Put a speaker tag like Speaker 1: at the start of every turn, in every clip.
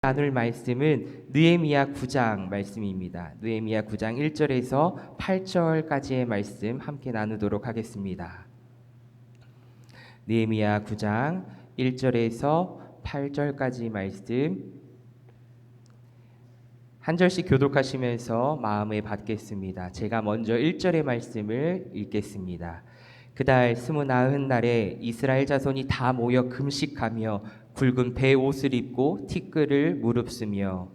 Speaker 1: 나눌 말씀은 느헤미야 9장 말씀입니다. 느헤미야 9장 1절에서 8절까지의 말씀 함께 나누도록 하겠습니다. 느헤미야 9장 1절에서 8절까지 말씀 한 절씩 교독하시면서 마음에 받겠습니다. 제가 먼저 1절의 말씀을 읽겠습니다. 그달 29날에 이스라엘 자손이 다 모여 금식하며 굵은 배 옷을 입고 티끌을 무릅쓰며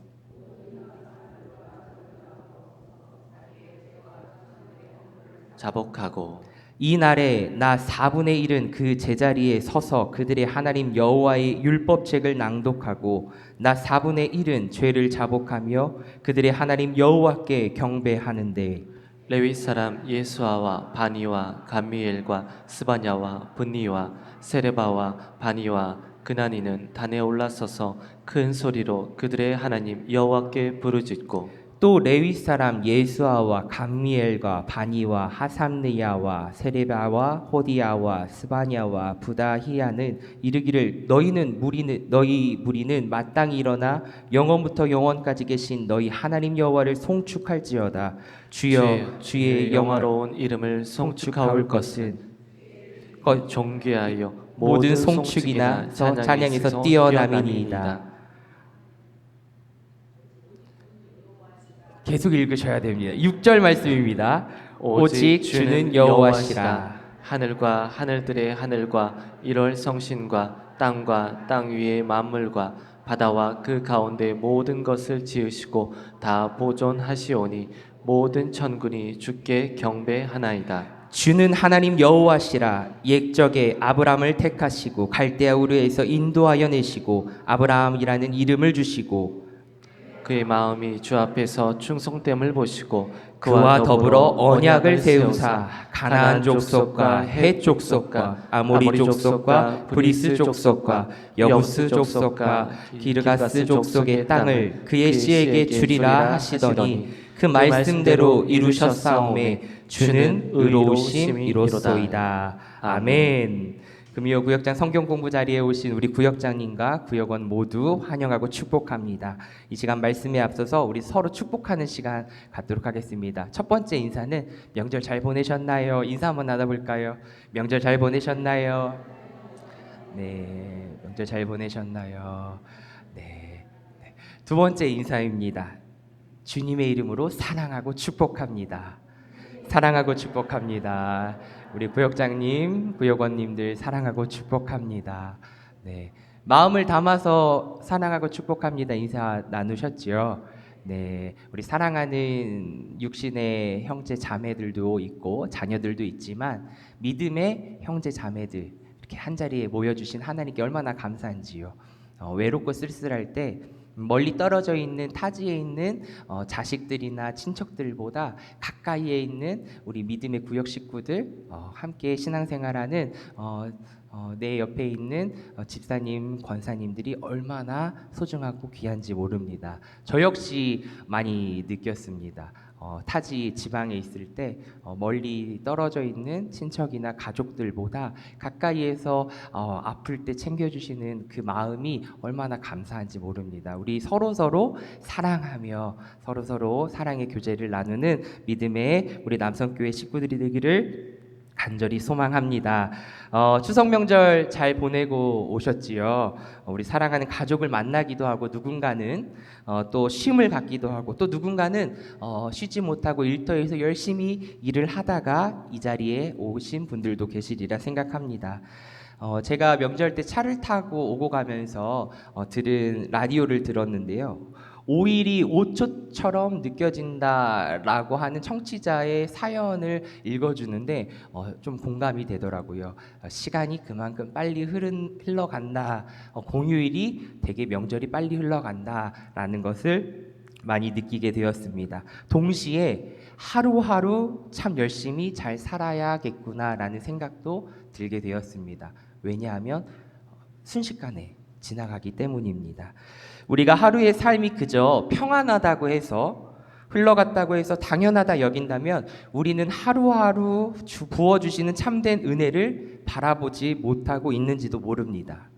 Speaker 2: 자복하고
Speaker 1: 이 날에 나 4분의 1은 그 제자리에 서서 그들의 하나님 여호와의 율법책을 낭독하고 나 4분의 1은 죄를 자복하며 그들의 하나님 여호와께 경배하는데
Speaker 2: 레위 사람 예수아와 바니와 감미엘과 스바냐와 분니와 세레바와 바니와 그나니는 단에 올라서서 큰 소리로 그들의 하나님 여호와께 부르짖고
Speaker 1: 또 레위 사람 예수아와 감미엘과 바니와 하삼느야와 세레바와 호디야와 스바냐와 부다히야는 이르기를 너희 무리는 마땅히 일어나 영원부터 영원까지 계신 너희 하나님 여호와를 송축할지어다. 주여 주의
Speaker 2: 영화로운 이름을 송축하올 것은 존귀하여
Speaker 1: 모든 송축이나 찬양에서 뛰어남이니이다. 계속 읽으셔야 됩니다. 6절 말씀입니다. 오직 주는 여호와시라.
Speaker 2: 하늘과 하늘들의 하늘과 1월 성신과 땅과 땅 위의 만물과 바다와 그 가운데 모든 것을 지으시고 다 보존하시오니 모든 천군이 주께 경배하나이다.
Speaker 1: 주는 하나님 여호와시라. 옛적에 아브라함을 택하시고 갈대아 우르에서 인도하여 내시고 아브라함이라는 이름을 주시고
Speaker 2: 그의 마음이 주 앞에서 충성됨을 보시고
Speaker 1: 그와 더불어 언약을 세우사 가나안 족속과 헷 족속과 아모리 족속과 브리스 족속과 여부스 족속과 기르가스 족속의 땅을 그의 씨에게 주리라 하시더니 그 말씀대로 이루셨사오매 주는 의로우심이로소이다. 아멘. 금요 구역장 성경 공부 자리에 오신 우리 구역장님과 구역원 모두 환영하고 축복합니다. 이 시간 말씀에 앞서서 우리 서로 축복하는 시간 갖도록 하겠습니다. 첫 번째 인사는 명절 잘 보내셨나요? 인사 한번 나눠볼까요? 명절 잘 보내셨나요? 네, 명절 잘 보내셨나요? 네. 두 번째 인사입니다. 주님의 이름으로 사랑하고 축복합니다. 사랑하고 축복합니다. 우리 구역장님, 구역원님들 사랑하고 축복합니다. 네, 마음을 담아서 사랑하고 축복합니다. 인사 나누셨지요? 네, 우리 사랑하는 육신의 형제 자매들도 있고 자녀들도 있지만 믿음의 형제 자매들 이렇게 한 자리에 모여주신 하나님께 얼마나 감사한지요. 외롭고 쓸쓸할 때 멀리 떨어져 있는 타지에 있는 자식들이나 친척들보다 가까이에 있는 우리 믿음의 구역 식구들 함께 신앙생활하는 내 옆에 있는 집사님, 권사님들이 얼마나 소중하고 귀한지 모릅니다. 저 역시 많이 느꼈습니다. 타지 지방에 있을 때 멀리 떨어져 있는 친척이나 가족들보다 가까이에서 아플 때 챙겨주시는 그 마음이 얼마나 감사한지 모릅니다. 우리 서로 사랑하며 서로 사랑의 교제를 나누는 믿음의 우리 남성교회 식구들이 되기를 간절히 소망합니다. 추석 명절 잘 보내고 오셨지요? 우리 사랑하는 가족을 만나기도 하고 누군가는 또 쉼을 갖기도 하고 또 누군가는 쉬지 못하고 일터에서 열심히 일을 하다가 이 자리에 오신 분들도 계시리라 생각합니다. 제가 명절 때 차를 타고 오고 가면서 들은 라디오를 들었는데요. 5일이 5초처럼 느껴진다라고 하는 청취자의 사연을 읽어주는데 좀 공감이 되더라고요. 시간이 그만큼 빨리 흘러간다. 공휴일이 되게 명절이 빨리 흘러간다라는 것을 많이 느끼게 되었습니다. 동시에 하루하루 참 열심히 잘 살아야겠구나라는 생각도 들게 되었습니다. 왜냐하면 순식간에 지나가기 때문입니다. 우리가 하루의 삶이 그저 평안하다고 해서 흘러갔다고 해서 당연하다 여긴다면 우리는 하루하루 부어주시는 참된 은혜를 바라보지 못하고 있는지도 모릅니다.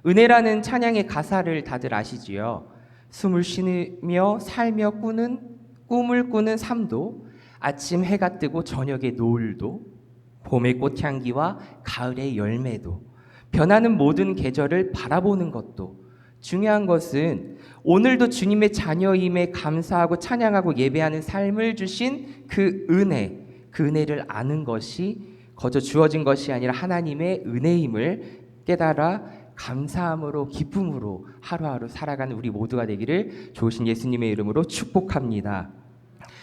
Speaker 1: 은혜라는 찬양의 가사를 다들 아시지요? 숨을 쉬며 살며 꿈을 꾸는 삶도, 아침 해가 뜨고 저녁의 노을도, 봄의 꽃향기와 가을의 열매도, 변하는 모든 계절을 바라보는 것도, 중요한 것은 오늘도 주님의 자녀임에 감사하고 찬양하고 예배하는 삶을 주신 그 은혜를 아는 것이 거저 주어진 것이 아니라 하나님의 은혜임을 깨달아 감사함으로 기쁨으로 하루하루 살아가는 우리 모두가 되기를 좋으신 예수님의 이름으로 축복합니다.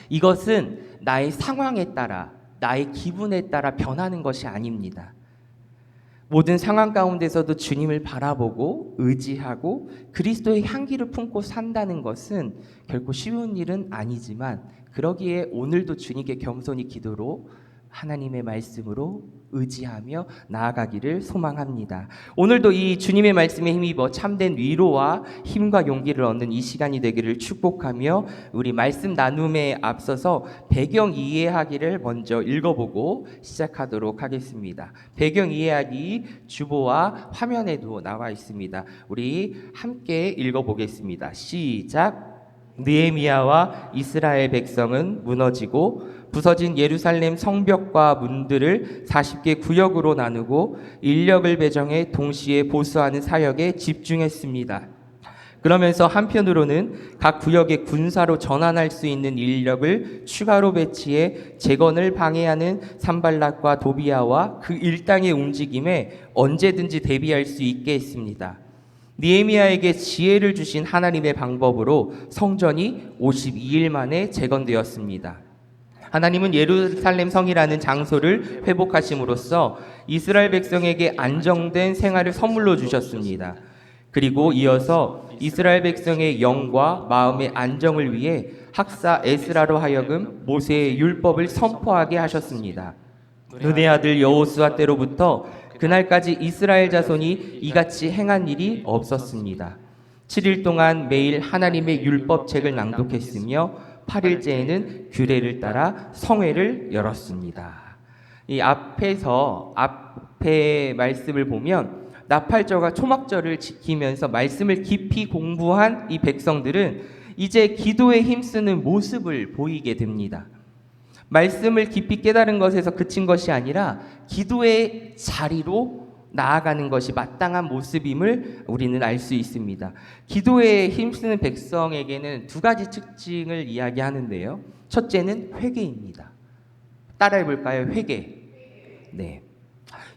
Speaker 1: 이것은 나의 상황에 따라, 나의 기분에 따라 변하는 것이 아닙니다. 모든 상황 가운데서도 주님을 바라보고 의지하고 그리스도의 향기를 품고 산다는 것은 결코 쉬운 일은 아니지만, 그러기에 오늘도 주님께 겸손히 기도로 하나님의 말씀으로 의지하며 나아가기를 소망합니다. 오늘도 이 주님의 말씀에 힘입어 참된 위로와 힘과 용기를 얻는 이 시간이 되기를 축복하며, 우리 말씀 나눔에 앞서서 배경 이해하기를 먼저 읽어보고 시작하도록 하겠습니다. 배경 이해하기 주보와 화면에도 나와 있습니다. 우리 함께 읽어보겠습니다. 시작. 느헤미야와 이스라엘 백성은 무너지고 부서진 예루살렘 성벽과 문들을 40개 구역으로 나누고 인력을 배정해 동시에 보수하는 사역에 집중했습니다. 그러면서 한편으로는 각 구역의 군사로 전환할 수 있는 인력을 추가로 배치해 재건을 방해하는 산발락과 도비아와 그 일당의 움직임에 언제든지 대비할 수 있게 했습니다. 느헤미야에게 지혜를 주신 하나님의 방법으로 성전이 52일 만에 재건되었습니다. 하나님은 예루살렘 성이라는 장소를 회복하심으로써 이스라엘 백성에게 안정된 생활을 선물로 주셨습니다. 그리고 이어서 이스라엘 백성의 영과 마음의 안정을 위해 학사 에스라로 하여금 모세의 율법을 선포하게 하셨습니다. 눈의 아들 여호수아 때로부터 그날까지 이스라엘 자손이 이같이 행한 일이 없었습니다. 7일 동안 매일 하나님의 율법책을 낭독했으며 8일째에는 규례를 따라 성회를 열었습니다. 이 앞에 말씀을 보면 나팔절과 초막절을 지키면서 말씀을 깊이 공부한 이 백성들은 이제 기도에 힘쓰는 모습을 보이게 됩니다. 말씀을 깊이 깨달은 것에서 그친 것이 아니라 기도의 자리로 나아가는 것이 마땅한 모습임을 우리는 알 수 있습니다. 기도에 힘쓰는 백성에게는 두 가지 특징을 이야기하는데요. 첫째는 회개입니다. 따라해 볼까요? 회개. 네.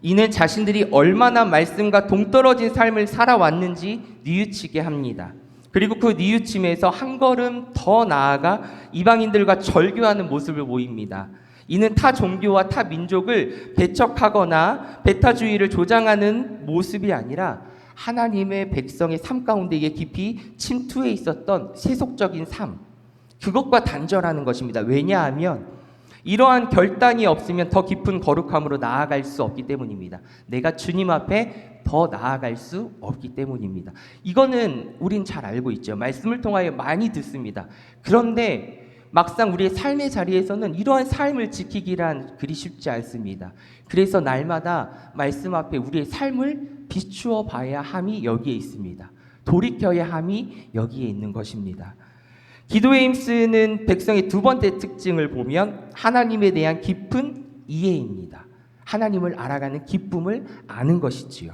Speaker 1: 이는 자신들이 얼마나 말씀과 동떨어진 삶을 살아왔는지 뉘우치게 합니다. 그리고 그 뉘우침에서 한 걸음 더 나아가 이방인들과 절교하는 모습을 보입니다. 이는 타 종교와 타 민족을 배척하거나 배타주의를 조장하는 모습이 아니라 하나님의 백성의 삶 가운데 이게 깊이 침투해 있었던 세속적인 삶, 그것과 단절하는 것입니다. 왜냐하면 이러한 결단이 없으면 더 깊은 거룩함으로 나아갈 수 없기 때문입니다. 내가 주님 앞에 더 나아갈 수 없기 때문입니다. 이거는 우린 잘 알고 있죠. 말씀을 통하여 많이 듣습니다. 그런데 막상 우리의 삶의 자리에서는 이러한 삶을 지키기란 그리 쉽지 않습니다. 그래서 날마다 말씀 앞에 우리의 삶을 비추어 봐야 함이 여기에 있습니다. 돌이켜야 함이 여기에 있는 것입니다. 기도에 힘쓰는 백성의 두 번째 특징을 보면 하나님에 대한 깊은 이해입니다. 하나님을 알아가는 기쁨을 아는 것이지요.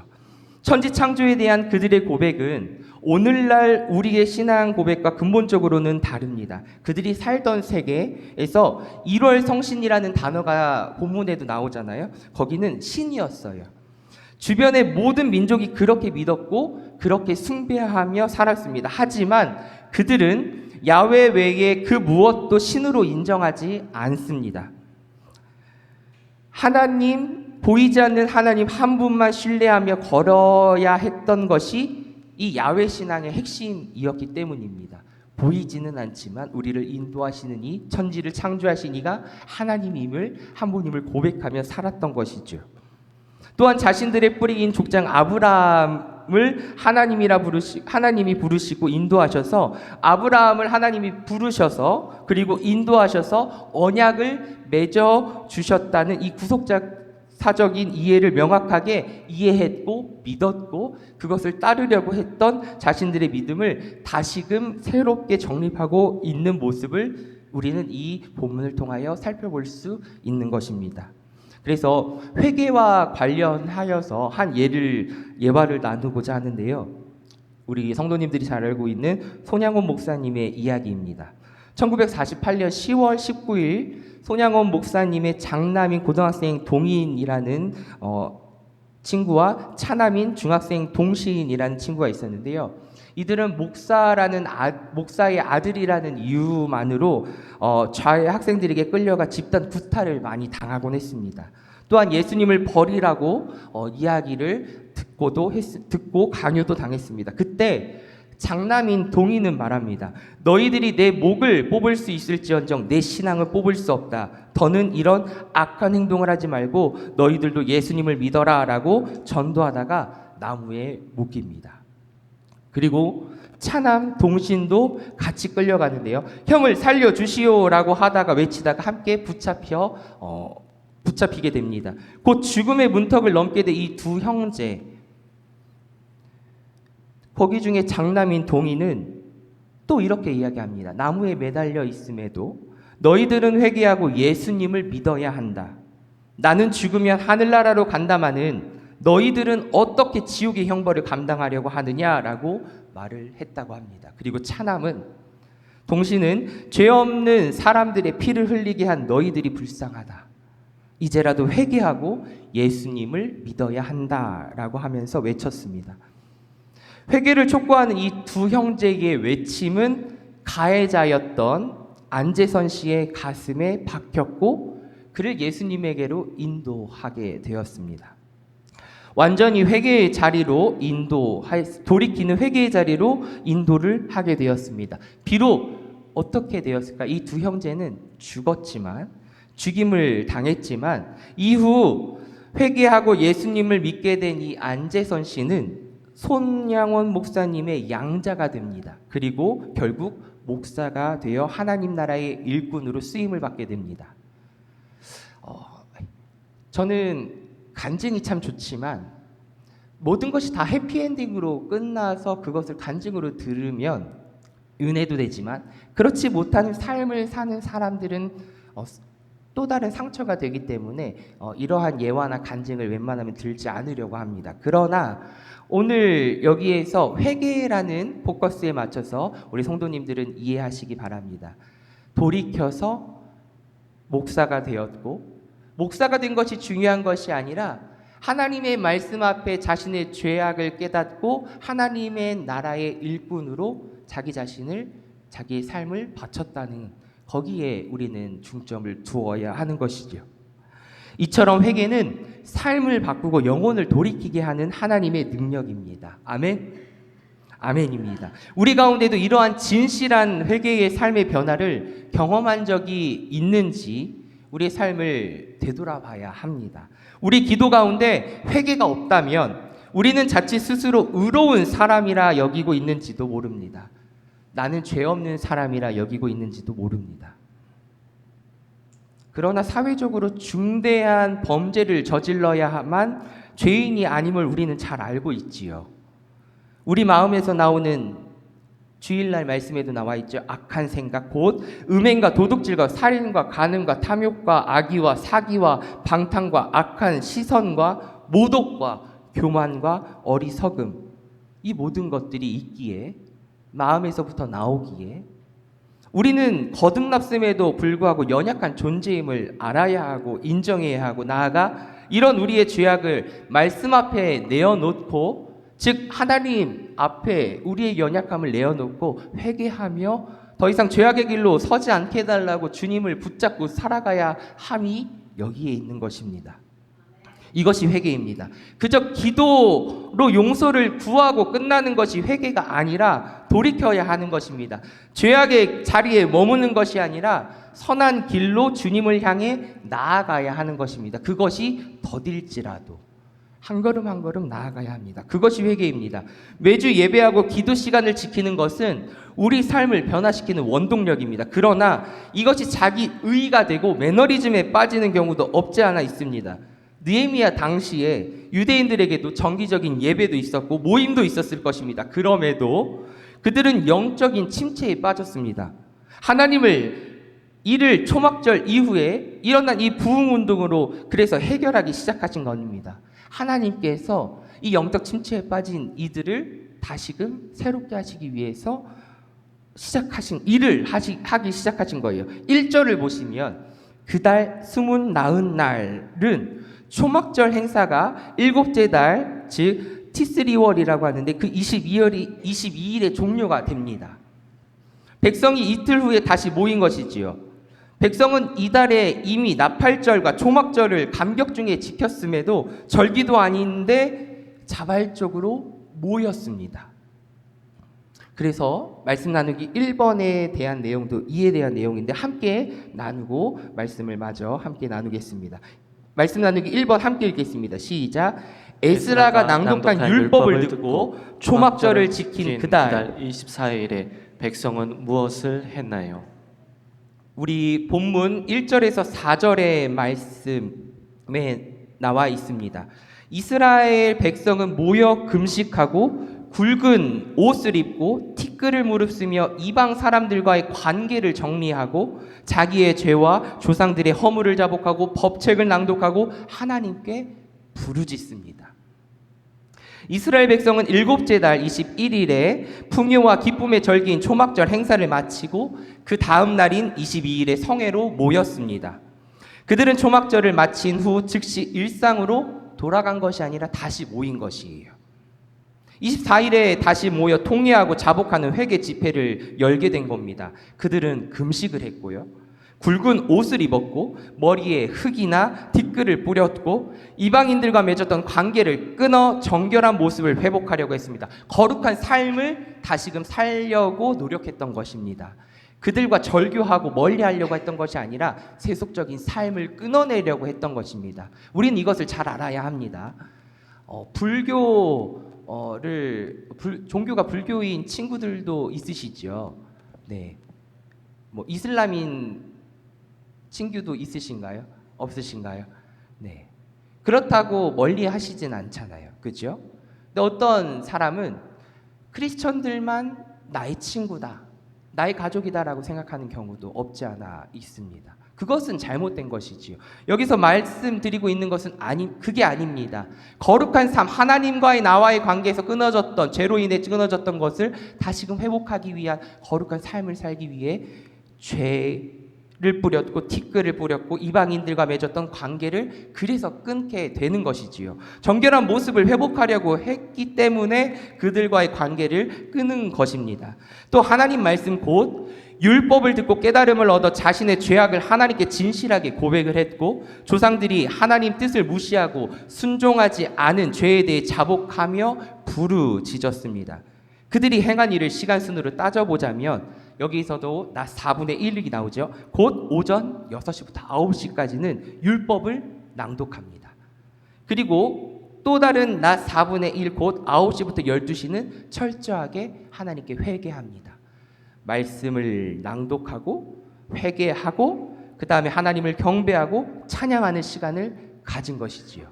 Speaker 1: 천지 창조에 대한 그들의 고백은 오늘날 우리의 신앙 고백과 근본적으로는 다릅니다. 그들이 살던 세계에서 1월 성신이라는 단어가 본문에도 나오잖아요. 거기는 신이었어요. 주변의 모든 민족이 그렇게 믿었고 그렇게 숭배하며 살았습니다. 하지만 그들은 야훼 외에 그 무엇도 신으로 인정하지 않습니다. 보이지 않는 하나님 한 분만 신뢰하며 걸어야 했던 것이 이 야훼 신앙의 핵심이었기 때문입니다. 보이지는 않지만 우리를 인도하시는 이 천지를 창조하신 이가 하나님임을, 한 분임을 고백하며 살았던 것이죠. 또한 자신들의 뿌리인 족장 아브라함을 하나님이 부르시고 인도하셔서, 아브라함을 하나님이 부르셔서 그리고 인도하셔서 언약을 맺어 주셨다는 이 구속사 사적인 이해를 명확하게 이해했고 믿었고 그것을 따르려고 했던 자신들의 믿음을 다시금 새롭게 정립하고 있는 모습을 우리는 이 본문을 통하여 살펴볼 수 있는 것입니다. 그래서 회개와 관련하여서 한 예화를 나누고자 하는데요. 우리 성도님들이 잘 알고 있는 손양원 목사님의 이야기입니다. 1948년 10월 19일 손양원 목사님의 장남인 고등학생 동인이라는 친구와 차남인 중학생 동시인이라는 친구가 있었는데요. 이들은 목사의 아들이라는 이유만으로 좌의 학생들에게 끌려가 집단 구타를 많이 당하곤 했습니다. 또한 예수님을 버리라고 이야기를 듣고 강요도 당했습니다. 그때 장남인 동이는 말합니다. 너희들이 내 목을 뽑을 수 있을지언정 내 신앙을 뽑을 수 없다. 더는 이런 악한 행동을 하지 말고 너희들도 예수님을 믿어라 라고 전도하다가 나무에 묶입니다. 그리고 차남 동신도 같이 끌려가는데요. 형을 살려주시오라고 하다가 외치다가 함께 붙잡히게 됩니다. 곧 죽음의 문턱을 넘게 된 이 두 형제, 거기 중에 장남인 동이는 또 이렇게 이야기합니다. 나무에 매달려 있음에도 너희들은 회개하고 예수님을 믿어야 한다. 나는 죽으면 하늘나라로 간다마는 너희들은 어떻게 지옥의 형벌을 감당하려고 하느냐라고 말을 했다고 합니다. 그리고 차남은 동시는 죄 없는 사람들의 피를 흘리게 한 너희들이 불쌍하다. 이제라도 회개하고 예수님을 믿어야 한다라고 하면서 외쳤습니다. 회개를 촉구하는 이 두 형제의 외침은 가해자였던 안재선 씨의 가슴에 박혔고 그를 예수님에게로 인도하게 되었습니다. 완전히 회개의 자리로 돌이키는 회개의 자리로 인도를 하게 되었습니다. 비록 어떻게 되었을까? 이 두 형제는 죽임을 당했지만 이후 회개하고 예수님을 믿게 된 이 안재선 씨는 손양원 목사님의 양자가 됩니다. 그리고 결국 목사가 되어 하나님 나라의 일꾼으로 쓰임을 받게 됩니다. 저는 간증이 참 좋지만 모든 것이 다 해피엔딩으로 끝나서 그것을 간증으로 들으면 은혜도 되지만 그렇지 못한 삶을 사는 사람들은 또 다른 상처가 되기 때문에 이러한 예화나 간증을 웬만하면 들지 않으려고 합니다. 그러나 오늘 여기에서 회개라는 포커스에 맞춰서 우리 성도님들은 이해하시기 바랍니다. 돌이켜서 목사가 되었고 목사가 된 것이 중요한 것이 아니라 하나님의 말씀 앞에 자신의 죄악을 깨닫고 하나님의 나라의 일꾼으로 자기의 삶을 바쳤다는 거기에 우리는 중점을 두어야 하는 것이죠. 이처럼 회개는 삶을 바꾸고 영혼을 돌이키게 하는 하나님의 능력입니다. 아멘. 아멘입니다. 우리 가운데도 이러한 진실한 회개의 삶의 변화를 경험한 적이 있는지 우리의 삶을 되돌아봐야 합니다. 우리 기도 가운데 회개가 없다면 우리는 자칫 스스로 의로운 사람이라 여기고 있는지도 모릅니다. 나는 죄 없는 사람이라 여기고 있는지도 모릅니다. 그러나 사회적으로 중대한 범죄를 저질러야만 죄인이 아님을 우리는 잘 알고 있지요. 우리 마음에서 나오는 주일날 말씀에도 나와 있죠. 악한 생각, 곧 음행과 도둑질과 살인과 간음과 탐욕과 악의와 사기와 방탕과 악한 시선과 모독과 교만과 어리석음, 이 모든 것들이 있기에 마음에서부터 나오기에 우리는 거듭났음에도 불구하고 연약한 존재임을 알아야 하고 인정해야 하고 나아가 이런 우리의 죄악을 말씀 앞에 내어놓고 즉 하나님 앞에 우리의 연약함을 내어놓고 회개하며 더 이상 죄악의 길로 서지 않게 해달라고 주님을 붙잡고 살아가야 함이 여기에 있는 것입니다. 이것이 회개입니다. 그저 기도로 용서를 구하고 끝나는 것이 회개가 아니라 돌이켜야 하는 것입니다. 죄악의 자리에 머무는 것이 아니라 선한 길로 주님을 향해 나아가야 하는 것입니다. 그것이 더딜지라도 한 걸음 한 걸음 나아가야 합니다. 그것이 회개입니다. 매주 예배하고 기도 시간을 지키는 것은 우리 삶을 변화시키는 원동력입니다. 그러나 이것이 자기 의가 되고 매너리즘에 빠지는 경우도 없지 않아 있습니다. 느헤미야 당시에 유대인들에게도 정기적인 예배도 있었고 모임도 있었을 것입니다. 그럼에도 그들은 영적인 침체에 빠졌습니다. 하나님을 이를 초막절 이후에 일어난 이 부흥 운동으로 그래서 해결하기 시작하신 겁니다. 하나님께서 이 영적 침체에 빠진 이들을 다시금 새롭게 하시기 위해서 하기 시작하신 거예요. 1절을 보시면 그달 스문 나흔 날은 초막절 행사가 일곱째 달, 즉 티스리월이라고 하는데 그 22일에 종료가 됩니다. 백성이 이틀 후에 다시 모인 것이지요. 백성은 이달에 이미 나팔절과 초막절을 감격 중에 지켰음에도 절기도 아닌데 자발적으로 모였습니다. 그래서 말씀 나누기 1번에 대한 내용도 이에 대한 내용인데 함께 나누고 말씀을 마저 함께 나누겠습니다. 말씀 나누기 1번 함께 읽겠습니다. 시작. 에스라가 낭독한 율법을 듣고 초막절을 지킨 그달
Speaker 2: 24일에 백성은 무엇을 했나요?
Speaker 1: 우리 본문 1절에서 4절의 말씀에 나와 있습니다. 이스라엘 백성은 모여 금식하고 굵은 옷을 입고 티끌을 무릅쓰며 이방 사람들과의 관계를 정리하고 자기의 죄와 조상들의 허물을 자복하고 법책을 낭독하고 하나님께 부르짖습니다. 이스라엘 백성은 일곱째 달 21일에 풍요와 기쁨의 절기인 초막절 행사를 마치고 그 다음 날인 22일에 성회로 모였습니다. 그들은 초막절을 마친 후 즉시 일상으로 돌아간 것이 아니라 다시 모인 것이에요. 24일에 다시 모여 통회하고 자복하는 회개 집회를 열게 된 겁니다. 그들은 금식을 했고요. 굵은 옷을 입었고 머리에 흙이나 티끌을 뿌렸고 이방인들과 맺었던 관계를 끊어 정결한 모습을 회복하려고 했습니다. 거룩한 삶을 다시금 살려고 노력했던 것입니다. 그들과 절교하고 멀리하려고 했던 것이 아니라 세속적인 삶을 끊어내려고 했던 것입니다. 우리는 이것을 잘 알아야 합니다. 종교가 불교인 친구들도 있으시죠. 네. 이슬람인 친구도 있으신가요? 없으신가요? 네. 그렇다고 멀리 하시진 않잖아요. 그죠? 근데 어떤 사람은 크리스천들만 나의 친구다, 나의 가족이다라고 생각하는 경우도 없지 않아 있습니다. 그것은 잘못된 것이지요. 여기서 말씀드리고 있는 것은 그게 아닙니다. 거룩한 삶, 하나님과의 나와의 관계에서 끊어졌던, 죄로 인해 끊어졌던 것을 다시금 회복하기 위한 거룩한 삶을 살기 위해 죄를 뿌렸고 티끌을 뿌렸고 이방인들과 맺었던 관계를 그래서 끊게 되는 것이지요. 정결한 모습을 회복하려고 했기 때문에 그들과의 관계를 끊은 것입니다. 또 하나님 말씀 곧 율법을 듣고 깨달음을 얻어 자신의 죄악을 하나님께 진실하게 고백을 했고 조상들이 하나님 뜻을 무시하고 순종하지 않은 죄에 대해 자복하며 부르짖었습니다. 그들이 행한 일을 시간 순으로 따져보자면 여기서도 낮 4분의 1이 나오죠. 곧 오전 6시부터 9시까지는 율법을 낭독합니다. 그리고 또 다른 낮 4분의 1, 곧 9시부터 12시는 철저하게 하나님께 회개합니다. 말씀을 낭독하고 회개하고 그 다음에 하나님을 경배하고 찬양하는 시간을 가진 것이지요.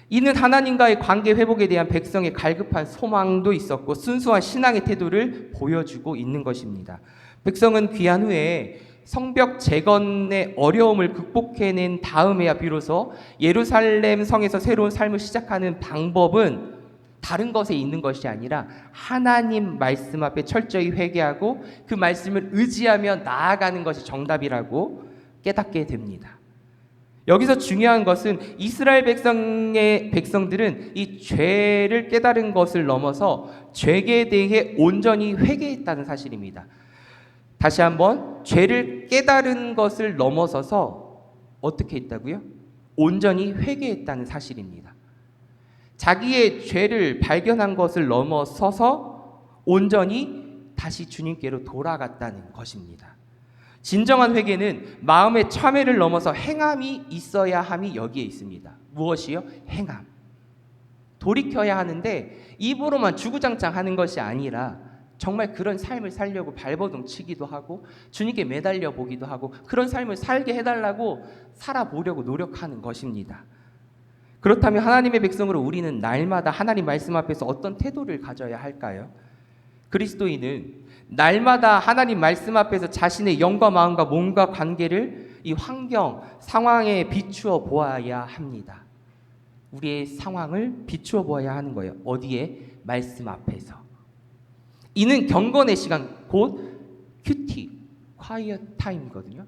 Speaker 1: 이는 하나님과의 관계 회복에 대한 백성의 갈급한 소망도 있었고 순수한 신앙의 태도를 보여주고 있는 것입니다. 백성은 귀한 후에 성벽 재건의 어려움을 극복해낸 다음에야 비로소 예루살렘 성에서 새로운 삶을 시작하는 방법은 다른 것에 있는 것이 아니라 하나님 말씀 앞에 철저히 회개하고 그 말씀을 의지하며 나아가는 것이 정답이라고 깨닫게 됩니다. 여기서 중요한 것은 이스라엘 백성들은 이 죄를 깨달은 것을 넘어서 죄에 대해 온전히 회개했다는 사실입니다. 다시 한번 죄를 깨달은 것을 넘어서서 어떻게 했다고요? 온전히 회개했다는 사실입니다. 자기의 죄를 발견한 것을 넘어서서 온전히 다시 주님께로 돌아갔다는 것입니다. 진정한 회개는 마음의 참회를 넘어서 행함이 있어야 함이 여기에 있습니다. 무엇이요? 행함. 돌이켜야 하는데 입으로만 주구장창 하는 것이 아니라 정말 그런 삶을 살려고 발버둥 치기도 하고 주님께 매달려 보기도 하고 그런 삶을 살게 해달라고 살아보려고 노력하는 것입니다. 그렇다면 하나님의 백성으로 우리는 날마다 하나님 말씀 앞에서 어떤 태도를 가져야 할까요? 그리스도인은 날마다 하나님 말씀 앞에서 자신의 영과 마음과 몸과 관계를 이 환경, 상황에 비추어 보아야 합니다. 우리의 상황을 비추어 보아야 하는 거예요. 어디에? 말씀 앞에서. 이는 경건의 시간, 곧 큐티, quiet time이거든요.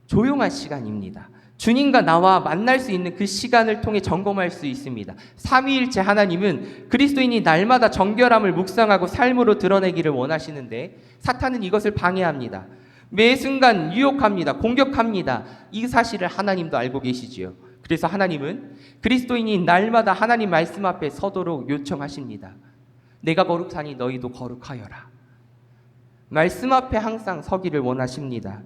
Speaker 1: 조용한 시간입니다. 주님과 나와 만날 수 있는 그 시간을 통해 점검할 수 있습니다. 삼위일체 하나님은 그리스도인이 날마다 정결함을 묵상하고 삶으로 드러내기를 원하시는데 사탄은 이것을 방해합니다. 매 순간 유혹합니다. 공격합니다. 이 사실을 하나님도 알고 계시지요. 그래서 하나님은 그리스도인이 날마다 하나님 말씀 앞에 서도록 요청하십니다. 내가 거룩하니 너희도 거룩하여라. 말씀 앞에 항상 서기를 원하십니다.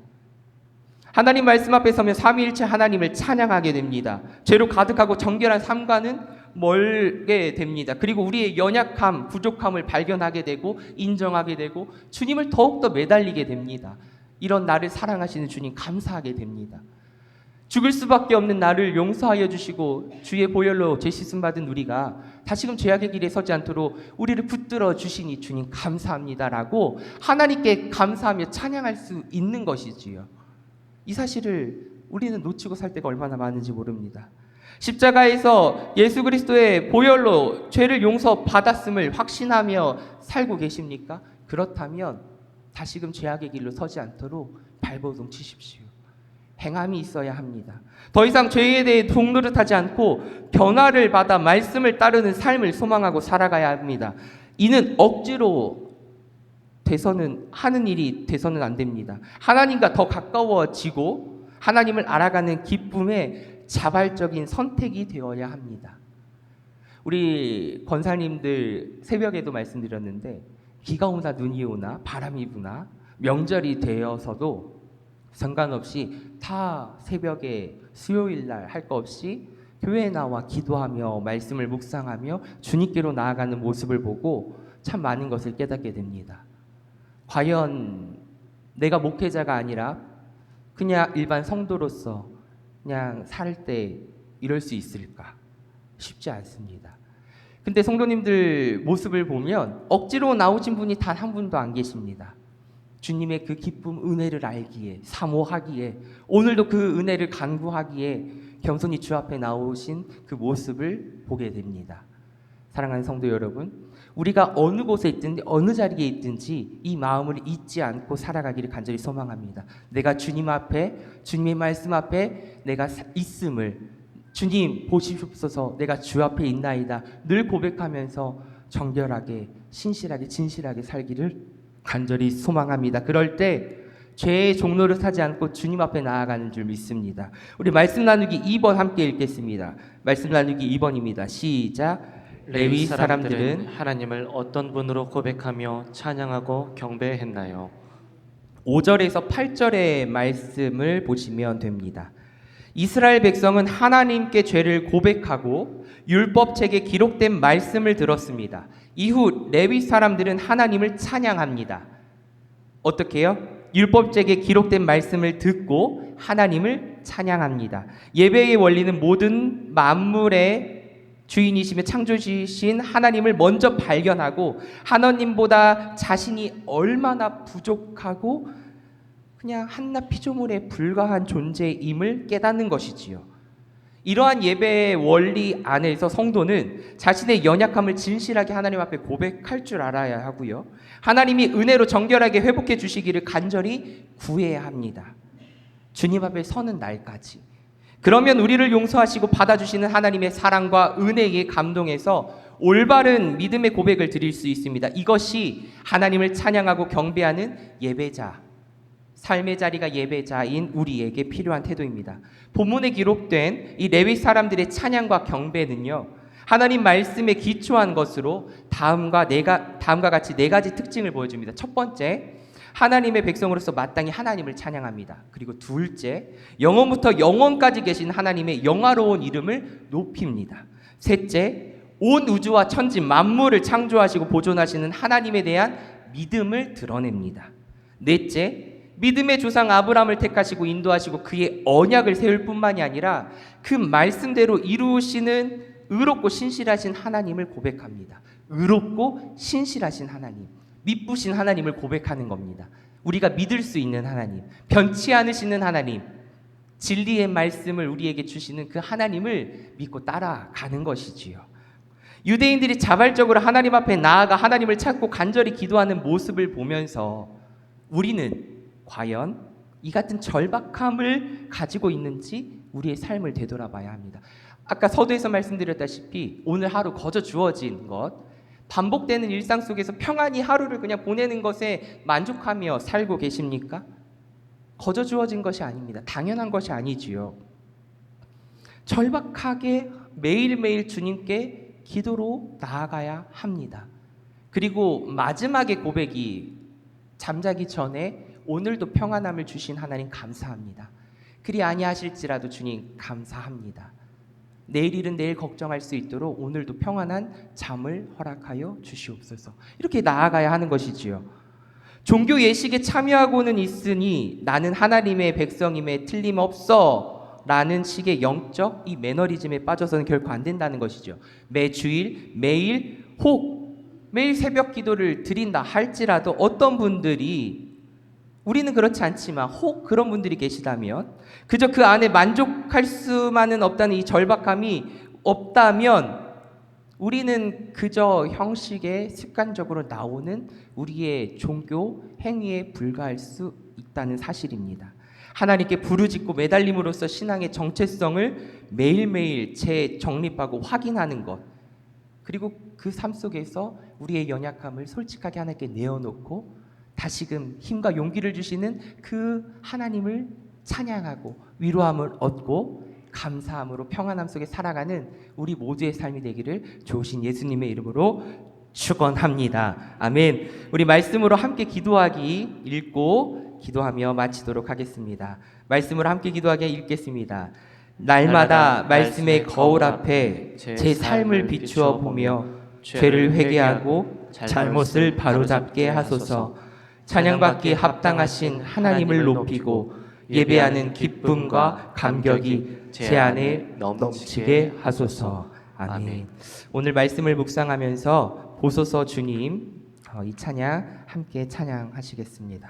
Speaker 1: 하나님 말씀 앞에 서면 삼위일체 하나님을 찬양하게 됩니다. 죄로 가득하고 정결한 삶과는 멀게 됩니다. 그리고 우리의 연약함, 부족함을 발견하게 되고 인정하게 되고 주님을 더욱더 매달리게 됩니다. 이런 나를 사랑하시는 주님 감사하게 됩니다. 죽을 수밖에 없는 나를 용서하여 주시고 주의 보혈로 죄 씻음 받은 우리가 다시금 죄악의 길에 서지 않도록 우리를 붙들어 주시니 주님 감사합니다라고 하나님께 감사하며 찬양할 수 있는 것이지요. 이 사실을 우리는 놓치고 살 때가 얼마나 많은지 모릅니다. 십자가에서 예수 그리스도의 보혈로 죄를 용서받았음을 확신하며 살고 계십니까? 그렇다면 다시금 죄악의 길로 서지 않도록 발버둥 치십시오. 행함이 있어야 합니다. 더 이상 죄에 대해 동노릇하지 않고 변화를 받아 말씀을 따르는 삶을 소망하고 살아가야 합니다. 이는 억지로 하는 일이 돼서는 안 됩니다. 하나님과 더 가까워지고 하나님을 알아가는 기쁨의 자발적인 선택이 되어야 합니다. 우리 권사님들 새벽에도 말씀드렸는데 비가 오나 눈이 오나 바람이 부나 명절이 되어서도 상관없이 다 새벽에 수요일날 할 거 없이 교회에 나와 기도하며 말씀을 묵상하며 주님께로 나아가는 모습을 보고 참 많은 것을 깨닫게 됩니다. 과연 내가 목회자가 아니라 그냥 일반 성도로서 그냥 살 때 이럴 수 있을까? 쉽지 않습니다. 근데 성도님들 모습을 보면 억지로 나오신 분이 단 한 분도 안 계십니다. 주님의 그 기쁨, 은혜를 알기에, 사모하기에, 오늘도 그 은혜를 간구하기에 겸손히 주 앞에 나오신 그 모습을 보게 됩니다. 사랑하는 성도 여러분, 우리가 어느 곳에 있든지 어느 자리에 있든지 이 마음을 잊지 않고 살아가기를 간절히 소망합니다. 내가 주님 앞에, 주님의 말씀 앞에 내가 있음을, 주님 보시옵소서, 내가 주 앞에 있나이다 늘 고백하면서 정결하게, 신실하게, 진실하게 살기를 간절히 소망합니다. 그럴 때 죄의 종로를 타지 않고 주님 앞에 나아가는 줄 믿습니다. 우리 말씀 나누기 2번 함께 읽겠습니다. 말씀 나누기 2번입니다. 시작. 레위 사람들은
Speaker 2: 하나님을 어떤 분으로 고백하며 찬양하고 경배했나요?
Speaker 1: 5절에서 8절의 말씀을 보시면 됩니다. 이스라엘 백성은 하나님께 죄를 고백하고 율법책에 기록된 말씀을 들었습니다. 이후 레위 사람들은 하나님을 찬양합니다. 어떻게 해요? 율법책에 기록된 말씀을 듣고 하나님을 찬양합니다. 예배의 원리는 모든 만물의 주인이시며 창조주신 하나님을 먼저 발견하고 하나님보다 자신이 얼마나 부족하고 그냥 한낱 피조물에 불과한 존재임을 깨닫는 것이지요. 이러한 예배의 원리 안에서 성도는 자신의 연약함을 진실하게 하나님 앞에 고백할 줄 알아야 하고요. 하나님이 은혜로 정결하게 회복해 주시기를 간절히 구해야 합니다. 주님 앞에 서는 날까지. 그러면 우리를 용서하시고 받아주시는 하나님의 사랑과 은혜에 감동해서 올바른 믿음의 고백을 드릴 수 있습니다. 이것이 하나님을 찬양하고 경배하는 예배자, 삶의 자리가 예배자인 우리에게 필요한 태도입니다. 본문에 기록된 이 레위 사람들의 찬양과 경배는요, 하나님 말씀에 기초한 것으로 다음과 같이 네 가지 특징을 보여줍니다. 첫 번째, 하나님의 백성으로서 마땅히 하나님을 찬양합니다. 그리고 둘째, 영원부터 영원까지 계신 하나님의 영화로운 이름을 높입니다. 셋째, 온 우주와 천지 만물을 창조하시고 보존하시는 하나님에 대한 믿음을 드러냅니다. 넷째, 믿음의 조상 아브라함을 택하시고 인도하시고 그의 언약을 세울 뿐만이 아니라 그 말씀대로 이루시는 의롭고 신실하신 하나님을 고백합니다. 의롭고 신실하신 하나님, 미쁘신 하나님을 고백하는 겁니다. 우리가 믿을 수 있는 하나님, 변치 않으시는 하나님, 진리의 말씀을 우리에게 주시는 그 하나님을 믿고 따라가는 것이지요. 유대인들이 자발적으로 하나님 앞에 나아가 하나님을 찾고 간절히 기도하는 모습을 보면서 우리는 과연 이 같은 절박함을 가지고 있는지 우리의 삶을 되돌아봐야 합니다. 아까 서두에서 말씀드렸다시피 오늘 하루 거저 주어진 것, 반복되는 일상 속에서 평안히 하루를 그냥 보내는 것에 만족하며 살고 계십니까? 거저 주어진 것이 아닙니다. 당연한 것이 아니지요. 절박하게 매일매일 주님께 기도로 나아가야 합니다. 그리고 마지막의 고백이 잠자기 전에 오늘도 평안함을 주신 하나님 감사합니다. 그리 아니하실지라도 주님 감사합니다. 내일 일은 내일 걱정할 수 있도록 오늘도 평안한 잠을 허락하여 주시옵소서. 이렇게 나아가야 하는 것이지요. 종교 예식에 참여하고는 있으니 나는 하나님의 백성임에 틀림없어 라는 식의 영적 이 매너리즘에 빠져서는 결코 안 된다는 것이죠. 매 주일 매일 혹 매일 새벽 기도를 드린다 할지라도 어떤 분들이, 우리는 그렇지 않지만 혹 그런 분들이 계시다면, 그저 그 안에 만족할 수만은 없다는 이 절박함이 없다면 우리는 그저 형식에 습관적으로 나오는 우리의 종교 행위에 불과할 수 있다는 사실입니다. 하나님께 부르짖고 매달림으로써 신앙의 정체성을 매일매일 재정립하고 확인하는 것, 그리고 그 삶 속에서 우리의 연약함을 솔직하게 하나님께 내어놓고 다시금 힘과 용기를 주시는 그 하나님을 찬양하고 위로함을 얻고 감사함으로 평안함 속에 살아가는 우리 모두의 삶이 되기를 좋으신 예수님의 이름으로 축원합니다. 아멘. 우리 말씀으로 함께 기도하기 읽고 기도하며 마치도록 하겠습니다. 말씀으로 함께 기도하기 읽겠습니다. 날마다 말씀의 거울 앞에 제 삶을 비추어 보며 죄를 회개하고 잘못을 바로잡게 하소서. 찬양받기 합당하신 하나님을 높이고 예배하는 기쁨과 감격이 제 안에 넘치게 하소서. 아멘. 오늘 말씀을 묵상하면서 보소서 주님, 이 찬양 함께 찬양하시겠습니다.